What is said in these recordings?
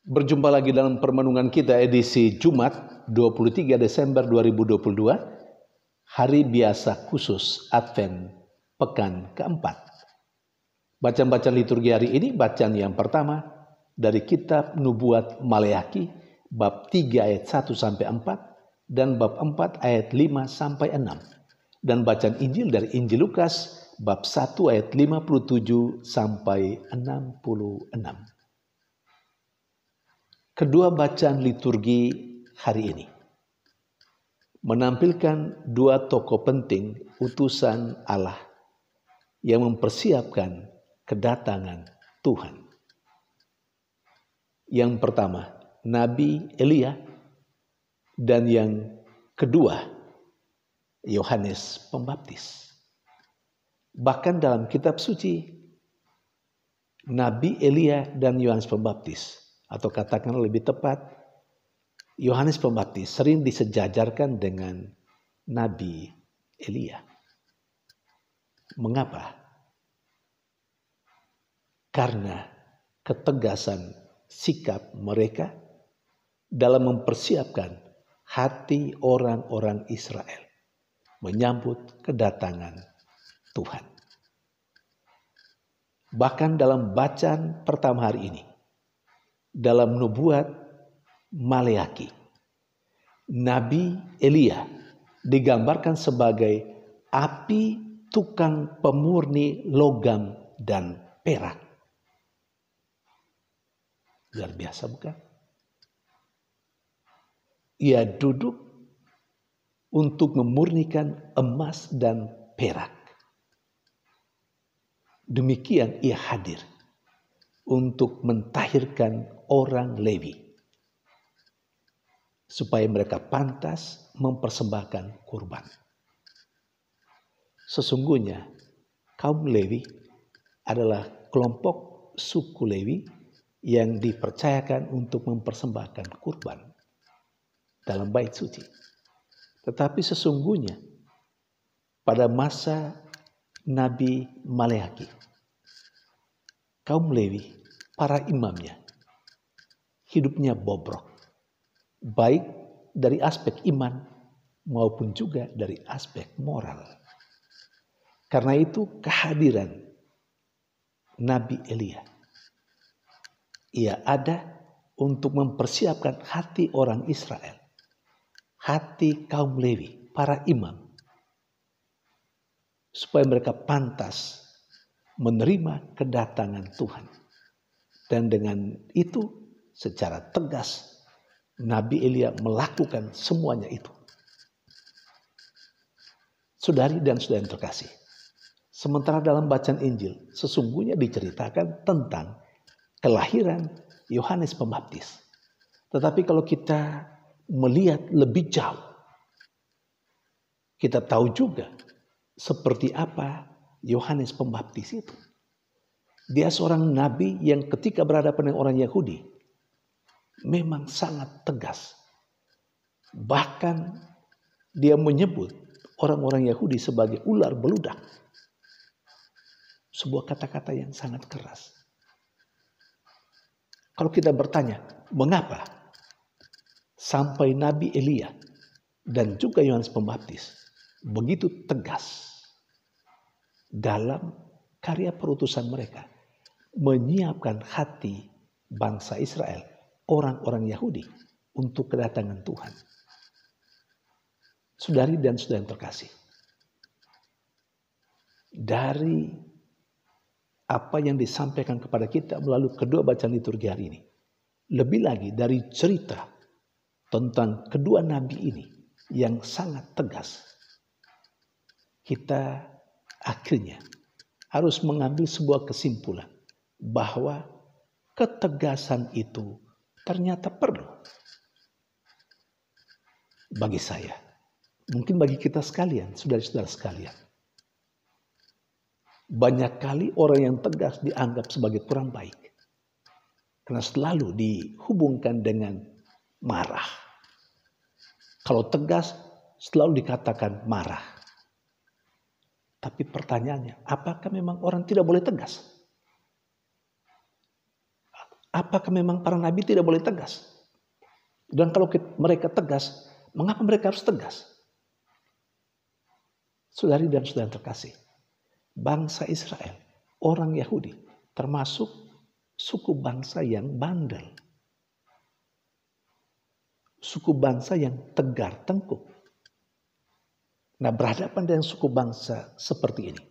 Berjumpa lagi dalam permenungan kita edisi Jumat 23 Desember 2022, hari biasa khusus Advent pekan keempat. Bacaan-bacaan liturgi hari ini, bacaan yang pertama dari kitab Nubuat Maleakhi bab 3 ayat 1 sampai 4 dan bab 4 ayat 5 sampai 6. Dan bacaan Injil dari Injil Lukas bab 1 ayat 57 sampai 66. Kedua bacaan liturgi hari ini menampilkan dua tokoh penting utusan Allah yang mempersiapkan kedatangan Tuhan. Yang pertama, Nabi Elia, dan yang kedua, Yohanes Pembaptis. Bahkan dalam kitab suci, Nabi Elia dan Yohanes Pembaptis, atau katakan lebih tepat, Yohanes Pembaptis sering disejajarkan dengan Nabi Elia. Mengapa? Karena ketegasan sikap mereka dalam mempersiapkan hati orang-orang Israel menyambut kedatangan Tuhan. Bahkan dalam bacaan pertama hari ini, dalam Nubuat Maleakhi, Nabi Elia digambarkan sebagai api tukang pemurni logam dan perak. Luar biasa bukan? Ia duduk untuk memurnikan emas dan perak. Demikian ia hadir untuk mentahirkan orang Lewi, supaya mereka pantas mempersembahkan kurban. Sesungguhnya kaum Lewi adalah kelompok suku Lewi yang dipercayakan untuk mempersembahkan kurban dalam bait suci. Tetapi sesungguhnya pada masa Nabi Maleakhi, kaum Lewi, para imamnya, hidupnya bobrok, baik dari aspek iman maupun juga dari aspek moral. Karena itu kehadiran Nabi Elia, ia ada untuk mempersiapkan hati orang Israel, hati kaum Lewi, para imam, supaya mereka pantas menerima kedatangan Tuhan. Dan dengan itu secara tegas Nabi Elia melakukan semuanya itu. Saudari dan saudara yang terkasih, sementara dalam bacaan Injil sesungguhnya diceritakan tentang kelahiran Yohanes Pembaptis. Tetapi kalau kita melihat lebih jauh, kita tahu juga seperti apa Yohanes Pembaptis itu. Dia seorang nabi yang ketika berhadapan dengan orang Yahudi memang sangat tegas. Bahkan dia menyebut orang-orang Yahudi sebagai ular beludak. Sebuah kata-kata yang sangat keras. Kalau kita bertanya, mengapa sampai Nabi Elia dan juga Yohanes Pembaptis begitu tegas dalam karya perutusan mereka, menyiapkan hati bangsa Israel, orang-orang Yahudi, untuk kedatangan Tuhan. Saudari dan saudara yang terkasih, dari apa yang disampaikan kepada kita melalui kedua bacaan liturgi hari ini, lebih lagi dari cerita tentang kedua nabi ini yang sangat tegas, kita akhirnya harus mengambil sebuah kesimpulan bahwa ketegasan itu ternyata perlu. Bagi saya, mungkin bagi kita sekalian, saudara-saudara sekalian, banyak kali orang yang tegas dianggap sebagai kurang baik karena selalu dihubungkan dengan marah. Kalau tegas selalu dikatakan marah. Tapi pertanyaannya, apakah memang orang tidak boleh tegas? Apakah memang para nabi tidak boleh tegas? Dan kalau mereka tegas, mengapa mereka harus tegas? Saudari dan saudara terkasih, bangsa Israel, orang Yahudi, termasuk suku bangsa yang bandel. Suku bangsa yang tegar tengkuk. Nah, berhadapan dengan suku bangsa seperti ini,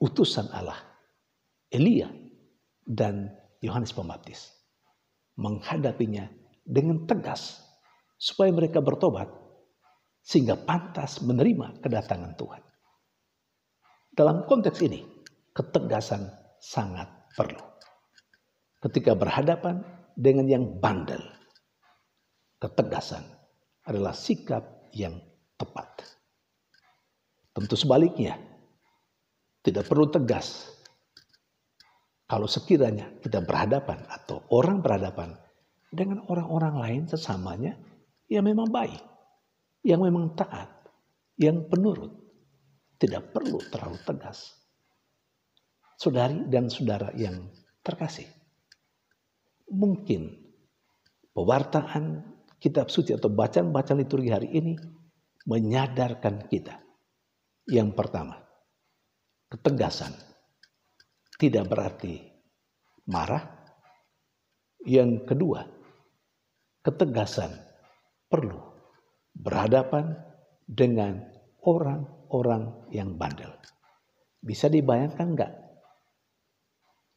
utusan Allah, Elia dan Yohanes Pembaptis menghadapinya dengan tegas supaya mereka bertobat sehingga pantas menerima kedatangan Tuhan. Dalam konteks ini, ketegasan sangat perlu. Ketika berhadapan dengan yang bandel, ketegasan adalah sikap yang tepat. Tentu sebaliknya, tidak perlu tegas kalau sekiranya kita berhadapan atau orang berhadapan dengan orang-orang lain sesamanya yang memang baik, yang memang taat, yang penurut. Tidak perlu terlalu tegas. Saudari dan saudara yang terkasih, mungkin pewartaan kitab suci atau bacaan-bacaan liturgi hari ini menyadarkan kita. Yang pertama, ketegasan tidak berarti marah. Yang kedua, ketegasan perlu berhadapan dengan orang-orang yang bandel. Bisa dibayangkan enggak?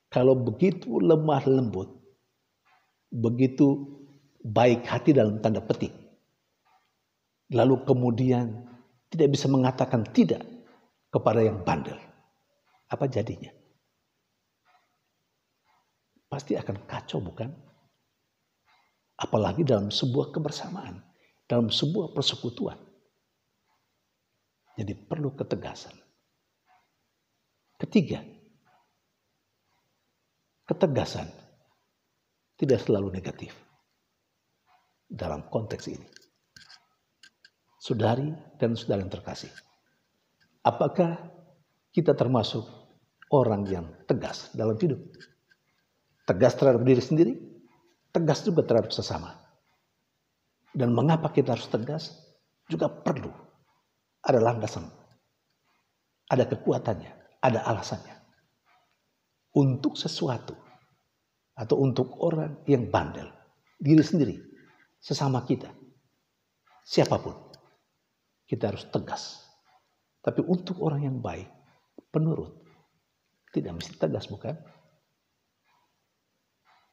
Kalau begitu lemah lembut, begitu baik hati dalam tanda petik, lalu kemudian tidak bisa mengatakan tidak kepada yang bandel, apa jadinya? Pasti akan kacau, bukan? Apalagi dalam sebuah kebersamaan, dalam sebuah persekutuan. Jadi perlu ketegasan. Ketiga, ketegasan tidak selalu negatif dalam konteks ini. Saudari dan saudara yang terkasih, apakah kita termasuk orang yang tegas dalam hidup? Tegas terhadap diri sendiri, tegas juga terhadap sesama. Dan mengapa kita harus tegas? Juga perlu ada landasan, ada kekuatannya, ada alasannya. Untuk sesuatu atau untuk orang yang bandel, diri sendiri, sesama kita, siapapun, kita harus tegas. Tapi untuk orang yang baik, penurut, tidak mesti tegas, bukan?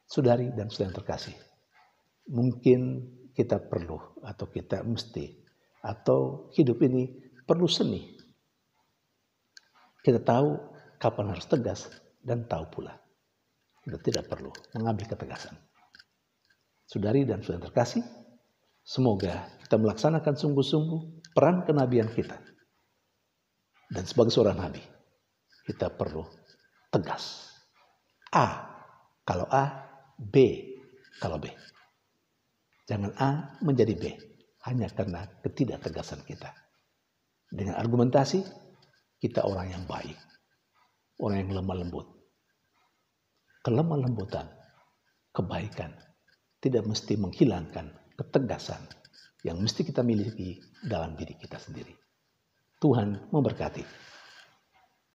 Saudari dan saudara yang terkasih, mungkin kita perlu atau kita mesti atau hidup ini perlu seni. Kita tahu kapan harus tegas dan tahu pula kita tidak perlu mengambil ketegasan. Saudari dan saudara yang terkasih, semoga kita melaksanakan sungguh-sungguh peran kenabian kita. Dan sebagai seorang nabi, kita perlu tegas. A kalau A, B kalau B. Jangan A menjadi B hanya karena ketidaktegasan kita. Dengan argumentasi, kita orang yang baik, orang yang lemah lembut. Kelemah lembutan, kebaikan tidak mesti menghilangkan ketegasan yang mesti kita miliki dalam diri kita sendiri. Tuhan memberkati.